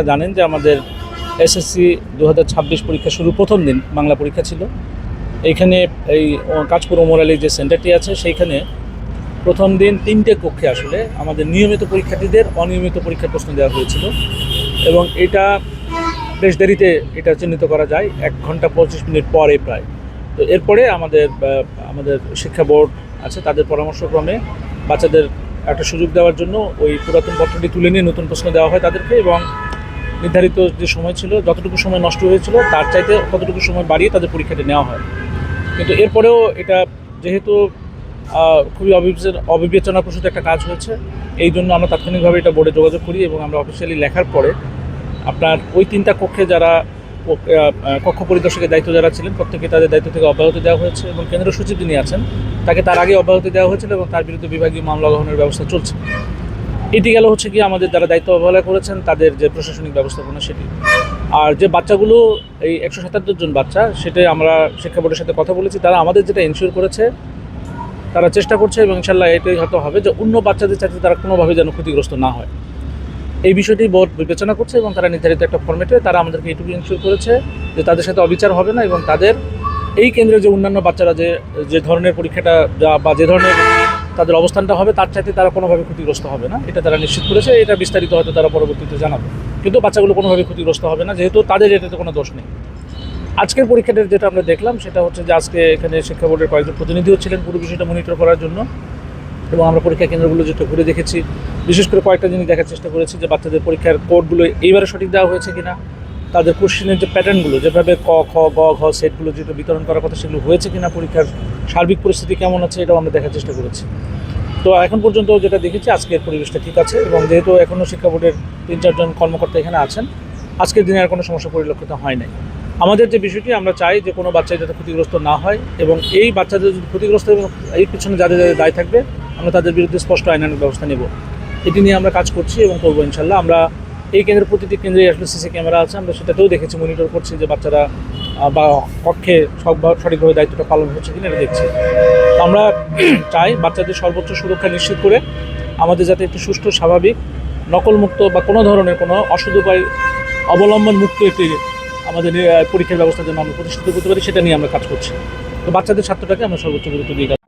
জানেন যে আমাদের এসএসসি 2026 পরীক্ষা শুরুর প্রথম দিন বাংলা পরীক্ষা ছিল। এইখানে এই কাঁচপুর মোরালি যে সেন্টারটি আছে সেইখানে প্রথম দিন 3টে কক্ষে আসলে আমাদের নিয়মিত পরীক্ষার্থীদের অনিয়মিত পরীক্ষার প্রশ্ন দেওয়া হয়েছিল এবং এটা বেশ দেরিতে এটা চিহ্নিত করা যায় 1 ঘন্টা 25 মিনিট পরে প্রায়। তো এরপরে আমাদের শিক্ষা বোর্ড আছে, তাদের পরামর্শক্রমে বাচ্চাদের একটা সুযোগ দেওয়ার জন্য ওই পুরাতন পত্রটি তুলে নিয়ে নতুন প্রশ্ন দেওয়া হয় তাদেরকে, এবং নির্ধারিত যে সময় ছিল যতটুকু সময় নষ্ট হয়েছিল তার চাইতে ততটুকু সময় বাড়িয়ে তাদের পরীক্ষাটি নেওয়া হয়। কিন্তু এরপরেও এটা যেহেতু খুবই অবিবেচনাপ্রসূত একটা কাজ হয়েছে, এই জন্য আমরা তাৎক্ষণিকভাবে এটা বোর্ডে যোগাযোগ করি এবং আমরা অফিসিয়ালি লেখার পরে আপনার ওই 3টা কক্ষে যারা কক্ষ পরিদর্শকের দায়িত্ব যারা ছিলেন প্রত্যেকে তাদের দায়িত্ব থেকে অব্যাহতি দেওয়া হয়েছে এবং কেন্দ্র সচিব যিনি আছেন তাকে তার আগে অব্যাহতি দেওয়া হয়েছিল এবং তার বিরুদ্ধে বিভাগীয় মামলা গ্রহণের ব্যবস্থা চলছে। এটি গেল হচ্ছে কি আমাদের যারা দায়িত্ব অবহেলা করেছেন তাদের যে প্রশাসনিক ব্যবস্থাপনা সেটি। আর যে বাচ্চাগুলো এই 177 জন বাচ্চা, সেটা আমরা শিক্ষা বোর্ডের সাথে কথা বলেছি, তারা আমাদের যেটা এনশিওর করেছে তারা চেষ্টা করছে এবং ইনশাল্লাহ এটাই হয়তো হবে যে অন্য বাচ্চাদের চাইতে তারা কোনোভাবে যেন ক্ষতিগ্রস্ত না হয়, এই বিষয়টি বোর্ড বিবেচনা করছে এবং তারা নির্ধারিত একটা ফরম্যাটে তারা আমাদেরকে এইটুকু এনশিওর করেছে যে তাদের সাথে অবিচার হবে না এবং তাদের এই কেন্দ্রের যে অন্যান্য বাচ্চারা যে ধরনের পরীক্ষাটা বা যে ধরনের তাদের অবস্থানটা হবে তার চাইতে তারা কোনোভাবে ক্ষতিগ্রস্ত হবে না, এটা তারা নিশ্চিত করেছে। এটা বিস্তারিত হয়তো তারা পরবর্তীতে জানাবে, কিন্তু বাচ্চাগুলো কোনোভাবে ক্ষতিগ্রস্ত হবে না যেহেতু তাদের এটাতে কোনো দোষ নেই। আজকের পরীক্ষাটা যেটা আমরা দেখলাম সেটা হচ্ছে যে আজকে এখানে শিক্ষা বোর্ডের কয়েকজন প্রতিনিধিও ছিলেন পুরো বিষয়টা মনিটর করার জন্য, এবং আমরা পরীক্ষা কেন্দ্রগুলো যেটা ঘুরে দেখেছি, বিশেষ করে কয়েকটা জিনিস দেখার চেষ্টা করেছি যে বাচ্চাদের পরীক্ষার কোডগুলো এইবারে সঠিক দেওয়া হয়েছে কিনা, তাদের কোশ্চেনের যে প্যাটার্নগুলো যেভাবে ক খ গ ঘ সেটগুলো যেটা বিতরণ করার কথা সেগুলো হয়েছে কিনা, পরীক্ষার সার্বিক পরিস্থিতি কেমন আছে এটাও আমরা দেখার চেষ্টা করেছি। তো এখন পর্যন্ত যেটা দেখেছি আজকের পরিবেশটা ঠিক আছে এবং যেহেতু এখনও শিক্ষা বোর্ডের 3-4 জন কর্মকর্তা এখানে আছেন, আজকের দিনে আর কোনো সমস্যা পরিলক্ষিত হয় নাই। আমাদের যে বিষয়টি আমরা চাই যে কোনো বাচ্চা যাতে ক্ষতিগ্রস্ত না হয় এবং এই বাচ্চাদের যদি ক্ষতিগ্রস্ত এবং এই পিছনে যাদের যাদের দায় থাকবে আমরা তাদের বিরুদ্ধে স্পষ্ট আইনানুগ ব্যবস্থা নেব, এটি নিয়ে আমরা কাজ করছি এবং করবো ইনশাল্লাহ। আমরা এই কেন্দ্রের প্রতিটি কেন্দ্রে আসলে সিসি ক্যামেরা আছে, আমরা সেটাতেও দেখেছি, মনিটর করছি যে বাচ্চারা বা কক্ষে সঠিকভাবে দায়িত্বটা পালন হচ্ছে কিনা এটা দেখছি। আমরা চাই বাচ্চাদের সর্বোচ্চ সুরক্ষা নিশ্চিত করে আমাদের যাতে একটি সুষ্ঠু, স্বাভাবিক, নকলমুক্ত বা কোনো ধরনের কোনো অসদুপায় অবলম্বন মুক্ত একটি আমাদের পরীক্ষার ব্যবস্থা যেন আমরা প্রতিষ্ঠিত করতে পারি, সেটা নিয়ে আমরা কাজ করছি। তো বাচ্চাদের স্বার্থটাকে আমরা সর্বোচ্চ গুরুত্ব দিয়ে